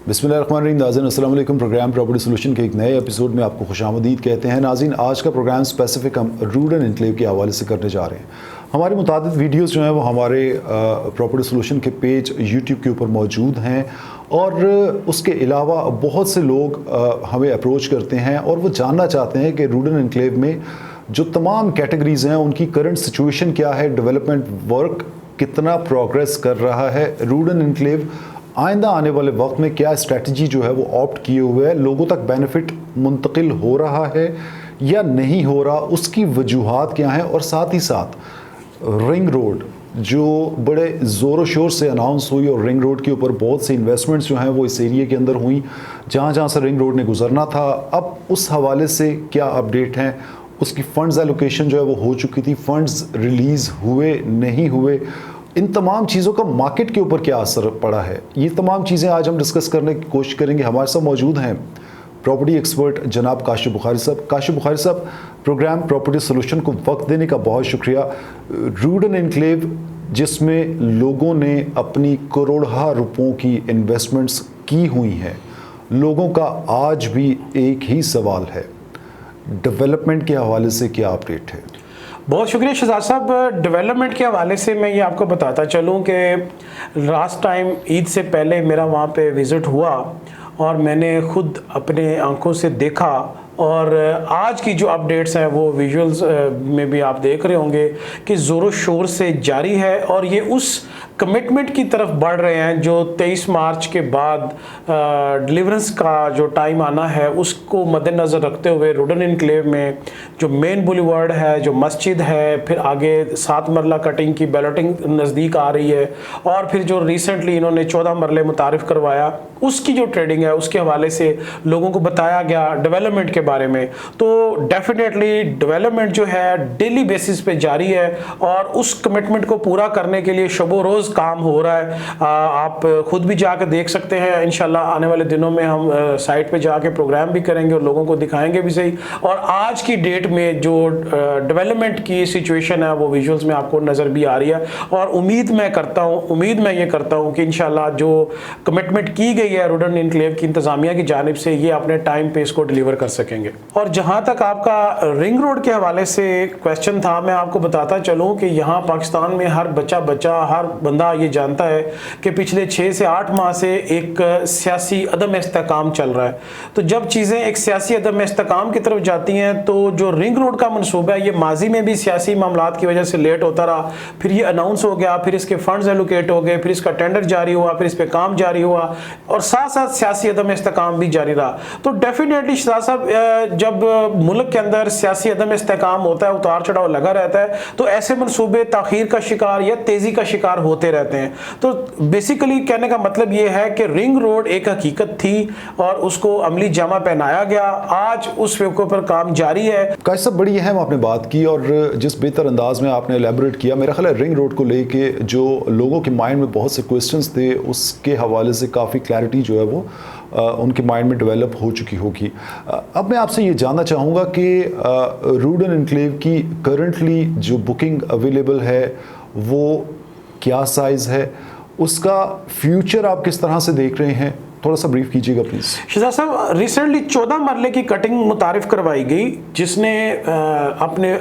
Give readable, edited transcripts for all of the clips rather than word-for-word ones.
बिस्मिल्लाहिर्रहमानिर्रहीम। नाज़रीन अस्सलाम वालेकुम। प्रोग्राम प्रॉपर्टी सोल्यूशन के एक नए एपिसोड में आपको खुशामदीद कहते हैं। नाज़रीन, आज का प्रोग्राम स्पेसिफिक हम रूडन एनक्लेव के हवाले से करने जा रहे हैं। हमारी मुतादिद वीडियोज़ जो हैं वो हमारे प्रॉपर्टी सोल्यूशन के पेज यूट्यूब के ऊपर मौजूद हैं और उसके अलावा बहुत से लोग हमें अप्रोच करते हैं और वो जानना चाहते हैं कि रूडन एनक्लेव में जो तमाम कैटेगरीज़ हैं उनकी करंट सिचुएशन क्या है, डेवलपमेंट वर्क कितना प्रोग्रेस कर रहा है, रूडन एनक्लेव आइंदा आने वाले वक्त में क्या स्ट्रेटजी जो है वो ऑप्ट किए हुए है, लोगों तक बेनिफिट मुंतकिल हो रहा है या नहीं हो रहा, उसकी वजूहात क्या हैं, और साथ ही साथ रिंग रोड जो बड़े ज़ोर शोर से अनाउंस हुई और रिंग रोड के ऊपर बहुत सी इन्वेस्टमेंट्स जो हैं वो इस एरिया के अंदर हुई जहाँ जहाँ से रिंग रोड ने गुजरना था, अब उस हवाले से क्या अपडेट हैं, उसकी फ़ंड्स एलोकेशन जो है वो हो चुकी थी, फंड्स रिलीज़ हुए नहीं हुए, इन तमाम चीज़ों का मार्केट के ऊपर क्या असर पड़ा है, ये तमाम चीज़ें आज हम डिस्कस करने की कोशिश करेंगे। हमारे साथ मौजूद हैं प्रॉपर्टी एक्सपर्ट जनाब काशिफ बुखारी साहब। काशिफ बुखारी साहब, प्रोग्राम प्रॉपर्टी सोल्यूशन को वक्त देने का बहुत शुक्रिया। रूडन एनक्लेव जिसमें लोगों ने अपनी करोड़हा रुपयों की इन्वेस्टमेंट्स की हुई हैं, लोगों का आज भी एक ही सवाल है, डेवलपमेंट के हवाले से क्या अपडेट है? बहुत शुक्रिया शहजाद साहब। डेवलपमेंट के हवाले से मैं ये आपको बताता चलूँ कि लास्ट टाइम ईद से पहले मेरा वहाँ पे विज़िट हुआ और मैंने ख़ुद अपने आंखों से देखा, और आज की जो अपडेट्स हैं वो विजुअल्स में भी आप देख रहे होंगे कि ज़ोरों शोर से जारी है और ये उस कमिटमेंट की तरफ बढ़ रहे हैं जो 23 मार्च के बाद डिलीवरेंस का जो टाइम आना है उसको मद्देनज़र रखते हुए रूडन एनक्लेव में जो मेन बुलीवर्ड है, जो मस्जिद है, फिर आगे 7 मरला कटिंग की बैलेटिंग नज़दीक आ रही है, और फिर जो रिसेंटली इन्होंने 14 मरले मुतारिफ़ करवाया उसकी जो ट्रेडिंग है उसके हवाले से लोगों को बताया गया डेवलपमेंट के बारे में। तो डेफिनेटली डेवलपमेंट जो है डेली बेसिस पे जारी है और उस कमिटमेंट को पूरा करने के लिए शबो रोज़ काम हो रहा है। आप खुद भी जाकर देख सकते हैं। इंशाल्लाह आने वाले दिनों में हम साइट पे जाके प्रोग्राम भी करेंगे और लोगों को दिखाएंगे भी सही। और आज की डेट में जो डेवलपमेंट की सिचुएशन है वो विजुअल्स में आपको नज़र भी आ रही है, और उम्मीद मैं ये करता हूँ कि इंशाल्लाह जो कमिटमेंट की गई है रूडन एनक्लेव की इंतज़ामिया की जानिब से ये अपने टाइम पे इसको डिलीवर कर सकेंगे। और जहाँ तक आपका रिंग रोड के हवाले से क्वेश्चन था, मैं आपको बताता चलूँ कि यहाँ पाकिस्तान में हर हर बंदा ये जानता है कि पिछले 6 से 8 माह से एक सियासी अदम इस्तेकाम चल रहा है। तो जब चीज़ें एक सियासी अदम इस्तेकाम की तरफ जाती हैं तो जो रिंग रोड का मनसूबा है ये माजी में भी सियासी मामलात की वजह से लेट होता रहा, फिर ये अनाउंस हो गया, फिर इसके फंड्स एलोकेट हो गए, फिर इसका टेंडर जारी हुआ, फिर इस पर काम जारी हुआ और साथ साथ सियासी अदम इस्तेकाम भी जारी रहा। तो डेफिनेटली शहजाद साहब, जब मुल्क के अंदर सियासी अदम इस्तेकाम होता है, उतार चढ़ाव लगा रहता है, तो ऐसे मनसूबे ताखीर का शिकार या तेज़ी का शिकार होते रहते हैं। तो बेसिकली कहने का मतलब ये है कि रिंग रोड एक हकीकत थी और उसको अमली जामा पहनाया गया, आज उस के ऊपर काम जारी है। काश साहब, बड़ी अहम आपने बात की और जिस बेहतर अंदाज में आपने एलेबोरेट किया, मेरा ख्याल है रिंग रोड को लेके जो लोगों के माइंड में बहुत से क्वेश्चंस थे उसके हवाले से काफ़ी क्लैरिटी जो है वो उनके माइंड में डेवलप हो चुकी होगी। अब मैं आपसे ये जानना चाहूँगा कि रूडन एनक्लेव की करंटली जो बुकिंग अवेलेबल है वो क्या साइज़ है, उसका फ्यूचर आप किस तरह से देख रहे हैं, थोड़ा सा ब्रीफ कीजिएगा प्लीज़। शहजाद साहब, रिसेंटली 14 मरले की कटिंग मुतारिफ करवाई गई जिसने अपने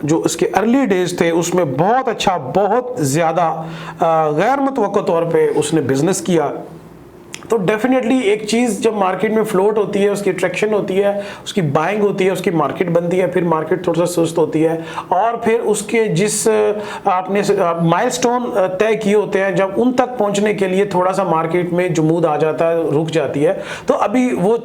जो इसके अर्ली डेज थे उसमें बहुत अच्छा, बहुत ज़्यादा गैर मुतवक्को तौर पे उसने बिज़नेस किया। तो डेफिनेटली एक चीज़ जब मार्केट में फ्लोट होती है, उसकी अट्रैक्शन होती है, उसकी बाइंग होती है, उसकी मार्केट बनती है, फिर मार्केट थोड़ा सा सुस्त होती है और फिर उसके जिस आपने माइलस्टोन तय किए होते हैं जब उन तक पहुंचने के लिए थोड़ा सा मार्केट में जुमूद आ जाता है, रुक जाती है। तो अभी वो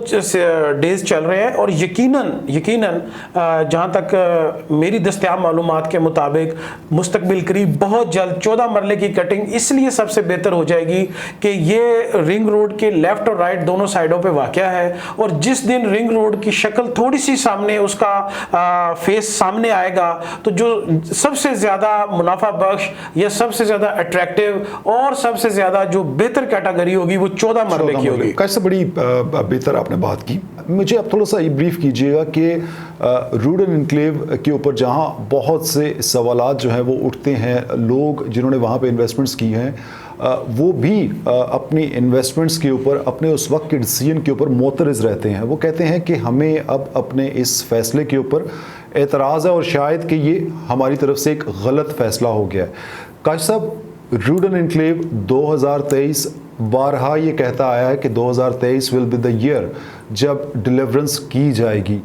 डेज चल रहे हैं और यकीनन जहाँ तक मेरी दस्तयाब मालूमात के मुताबिक मुस्तकबिल करीब बहुत जल्द 14 मरले की कटिंग इसलिए सबसे बेहतर हो जाएगी कि ये रिंग रोड के लेफ्ट और राइट दोनों साइडों पे वाक़या है, और जिस दिन रिंग रोड की शक्ल थोड़ी सी सामने उसका फेस सामने आएगा तो जो सबसे ज़्यादा मुनाफा बख्श या सबसे ज़्यादा अट्रैक्टिव और सबसे ज़्यादा जो बेहतर कैटेगरी होगी वो 14 मरले की होगी। कैसे बड़ी बेहतर आपने बात की। मुझे अब थोड़ा सा ब्रीफ कीजिएगा कि रूडन एनक्लेव के ऊपर जहाँ बहुत से सवालात जो हैं वो उठते हैं, लोग जिन्होंने वहाँ पे इन्वेस्टमेंट्स की हैं वो भी अपनी इन्वेस्टमेंट्स के ऊपर, अपने उस वक्त के डिसीजन के ऊपर मोतरज़ रहते हैं। वो कहते हैं कि हमें अब अपने इस फैसले के ऊपर एतराज़ है और शायद कि ये हमारी तरफ से एक गलत फ़ैसला हो गया है। काश साहब, रूडन एनक्लेव 2023 बारहा ये कहता आया है कि 2023 विल बी द ईयर जब डिलीवरेंस की जाएगी।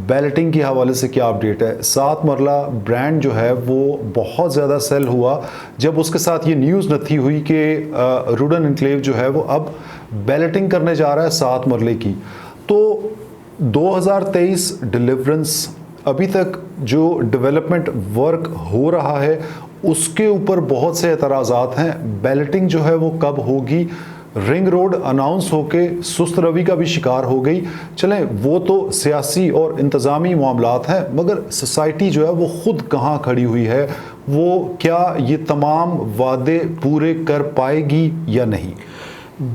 बैलेटिंग के हवाले से क्या अपडेट है? 7 मरला ब्रांड जो है वो बहुत ज़्यादा सेल हुआ जब उसके साथ ये न्यूज़ नथी हुई कि रूडन एनक्लेव जो है वो अब बैलेटिंग करने जा रहा है 7 मरले की। तो 2023 डिलीवरेंस, अभी तक जो डेवलपमेंट वर्क हो रहा है उसके ऊपर बहुत से एतराज़ात हैं। बैलेटिंग जो है वो कब होगी? रिंग रोड अनाउंस होके सुस्त रवि का भी शिकार हो गई। चलें, वो तो सियासी और इंतज़ामी मामलात हैं, मगर सोसाइटी जो है वो ख़ुद कहाँ खड़ी हुई है? वो क्या ये तमाम वादे पूरे कर पाएगी या नहीं?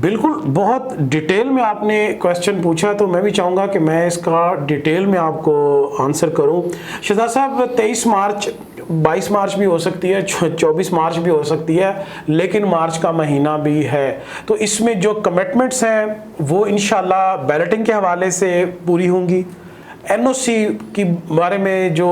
बिल्कुल, बहुत डिटेल में आपने क्वेश्चन पूछा, तो मैं भी चाहूँगा कि मैं इसका डिटेल में आपको आंसर करूँ। शहजाद साहब, 23 मार्च 22 मार्च भी हो सकती है, 24 मार्च भी हो सकती है, लेकिन मार्च का महीना भी है। तो इसमें जो कमिटमेंट्स हैं वो इंशाल्लाह बैलेटिंग के हवाले से पूरी होंगी। एनओसी की बारे में जो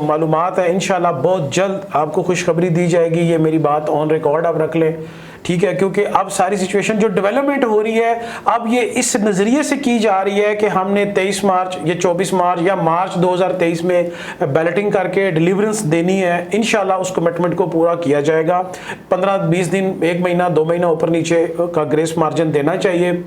मालूमात है इंशाल्लाह बहुत जल्द आपको खुशखबरी दी जाएगी। ये मेरी बात ऑन रिकॉर्ड आप रख लें, ठीक है, क्योंकि अब सारी सिचुएशन जो डेवलपमेंट हो रही है अब ये इस नज़रिए से की जा रही है कि हमने 23 मार्च या 24 मार्च या मार्च 2023 में बैलेटिंग करके डिलीवरेंस देनी है। इंशाल्लाह उस कमिटमेंट को पूरा किया जाएगा। 15-20 दिन, 1 महीना 2 महीना ऊपर नीचे का ग्रेस मार्जिन देना चाहिए।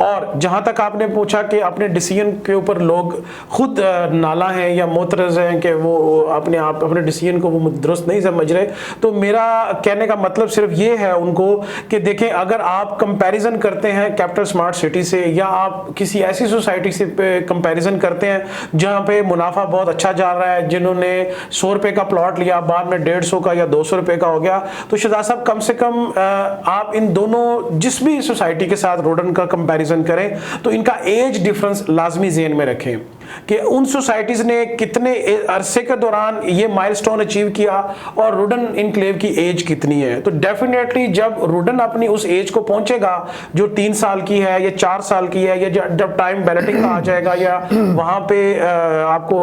और जहां तक आपने पूछा कि अपने डिसीजन के ऊपर लोग खुद नाला हैं या मोतरज़ हैं कि वो अपने डिसीजन को वो दुरुस्त नहीं समझ रहे, तो मेरा कहने का मतलब सिर्फ ये है उनको कि देखें, अगर आप कंपैरिजन करते हैं कैपिटल स्मार्ट सिटी से या आप किसी ऐसी सोसाइटी से कंपैरिजन करते हैं जहां पे मुनाफा बहुत अच्छा जा रहा है, जिन्होंने 100 रुपए का प्लॉट लिया बाद में 150 का या 200 रुपए का हो गया, तो शहजाद साहब कम से कम आप इन दोनों जिस भी सोसाइटी के साथ रोडन का कंपैरिजन करें तो इनका एज डिफरेंस लाजमी ज़हन में रखें कि उन सोसाइटीज ने कितने अरसे के दौरान ये माइलस्टोन अचीव किया और रूडन इनक्लेव की एज कितनी है। तो डेफिनेटली जब रूडन अपनी उस एज को पहुंचेगा जो 3 साल की है या 4 साल की है, या जब टाइम बैलेटिंग का आ जाएगा या वहां पे आपको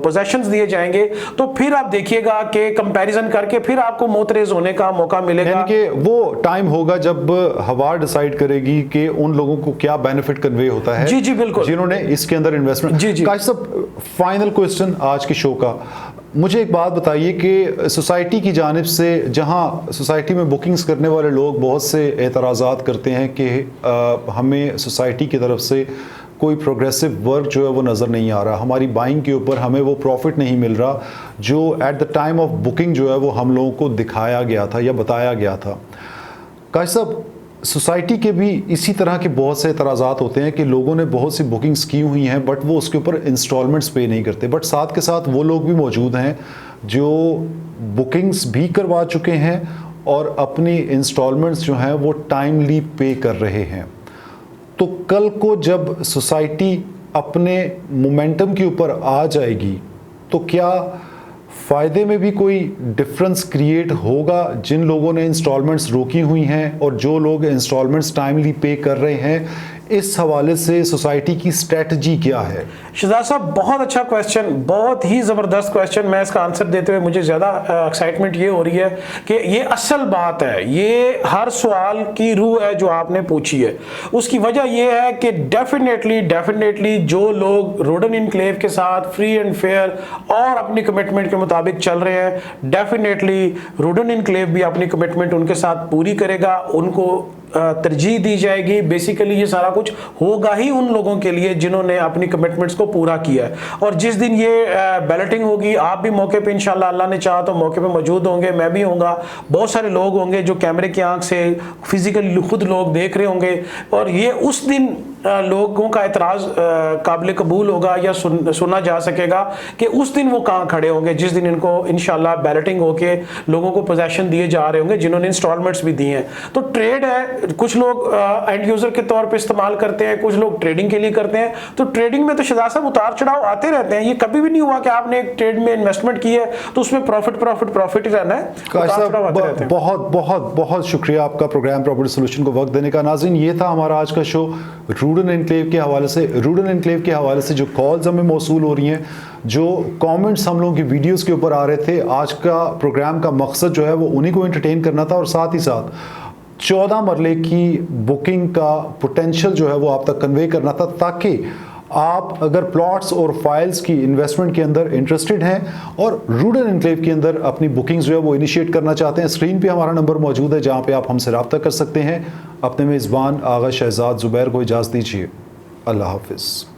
पोजेशंस दिए जाएंगे, तो फिर आप देखिएगा कि कंपैरिजन करके फिर आपको मोतरेज होने का मौका मिलेगा। यानी कि वो टाइम होगा जब हवा डिसाइड करेगी कि उन लोगों को क्या बेनिफिट कन्वे होता है। जी जी बिल्कुल, जिन्होंने इसके अंदर इन्वेस्टमेंट। जी जी। काश साहब, फाइनल क्वेश्चन आज के शो का, मुझे एक बात बताइए कि सोसाइटी की जानिब से, जहां सोसाइटी में बुकिंग्स करने वाले लोग बहुत से एतराज़ात करते हैं कि हमें सोसाइटी की तरफ से कोई प्रोग्रेसिव वर्क जो है वो नज़र नहीं आ रहा, हमारी बाइंग के ऊपर हमें वो प्रॉफिट नहीं मिल रहा जो at the time of booking जो है वो हम लोगों को दिखाया गया था या बताया गया था। काश साहब, सोसाइटी के भी इसी तरह के बहुत से एतराज़ात होते हैं कि लोगों ने बहुत सी बुकिंग्स की हुई हैं बट वो उसके ऊपर इंस्टॉलमेंट्स पे नहीं करते, बट साथ के साथ वो लोग भी मौजूद हैं जो बुकिंग्स भी करवा चुके हैं और अपनी इंस्टॉलमेंट्स जो हैं वो टाइमली पे कर रहे हैं। तो कल को जब सोसाइटी अपने मोमेंटम के ऊपर आ जाएगी तो क्या फ़ायदे में भी कोई डिफरेंस क्रिएट होगा जिन लोगों ने इंस्टॉलमेंट्स रोकी हुई हैं और जो लोग इंस्टॉलमेंट्स टाइमली पे कर रहे हैं? इस हवाले से सोसाइटी की स्ट्रेटजी क्या है? शहजाद साहब, बहुत अच्छा क्वेश्चन, बहुत ही ज़बरदस्त क्वेश्चन। मैं इसका आंसर देते हुए मुझे ज़्यादा एक्साइटमेंट ये हो रही है कि ये असल बात है, ये हर सवाल की रूह है जो आपने पूछी है। उसकी वजह ये है कि डेफिनेटली जो लोग रूडन इनक्लेव के साथ फ्री एंड फेयर और अपनी कमिटमेंट के मुताबिक चल रहे हैं, डेफिनेटली रूडन इनक्लेव भी अपनी कमिटमेंट उनके साथ पूरी करेगा, उनको तरजीह दी जाएगी। बेसिकली ये सारा कुछ होगा ही उन लोगों के लिए जिन्होंने अपनी कमिटमेंट्स को पूरा किया है। और जिस दिन ये बैलेटिंग होगी, आप भी मौके पे इंशाल्लाह, अल्लाह ने चाहा तो मौके पे मौजूद होंगे, मैं भी होऊंगा, बहुत सारे लोग होंगे जो कैमरे की आंख से फिजिकली खुद लोग देख रहे होंगे। और ये उस दिन लोगों का एतराज़ काबिल कबूल होगा या सुना जा सकेगा कि उस दिन वो कहाँ खड़े होंगे, जिस दिन इनको इंशाल्लाह बैलेटिंग होके लोगों को पोजेशन दिए जा रहे होंगे जिन्होंने इंस्टॉलमेंट्स भी दिए हैं। तो ट्रेड है, कुछ लोग एंड यूज़र के तौर पे इस्तेमाल करते हैं, कुछ लोग ट्रेडिंग के लिए करते हैं। तो ट्रेडिंग में तो शहजाद साहब उतार चढ़ाव आते रहते हैं। ये कभी भी नहीं हुआ कि आपने एक ट्रेड में इन्वेस्टमेंट की है तो उसमें प्रॉफिट ही रहना है। काश साहब बहुत बहुत बहुत शुक्रिया आपका प्रोग्राम प्रॉपर्टी सोल्यूशन को वक्त देने का। नाज़रीन, ये था हमारा आज का शो रूडन एनक्लेव के हवाले से। रूडन एनक्लेव के हवाले से जो कॉल्स हमें मौसूल हो रही हैं, जो कमेंट्स हम लोगों की वीडियोस के ऊपर आ रहे थे, आज का प्रोग्राम का मकसद जो है वो उन्हीं को एंटरटेन करना था और साथ ही साथ 14 मरले की बुकिंग का पोटेंशियल जो है वो आप तक कन्वे करना था, ताकि आप अगर प्लॉट्स और फाइल्स की इन्वेस्टमेंट के अंदर इंटरेस्टेड हैं और रूडन एनक्लेव के अंदर अपनी बुकिंग्स जो है वो इनिशिएट करना चाहते हैं, स्क्रीन पे हमारा नंबर मौजूद है जहां पे आप हमसे रब्ता कर सकते हैं। अपने मेज़बान आगा शहजाद ज़ुबैर को इजाज़त दीजिए। अल्लाह हाफिज़।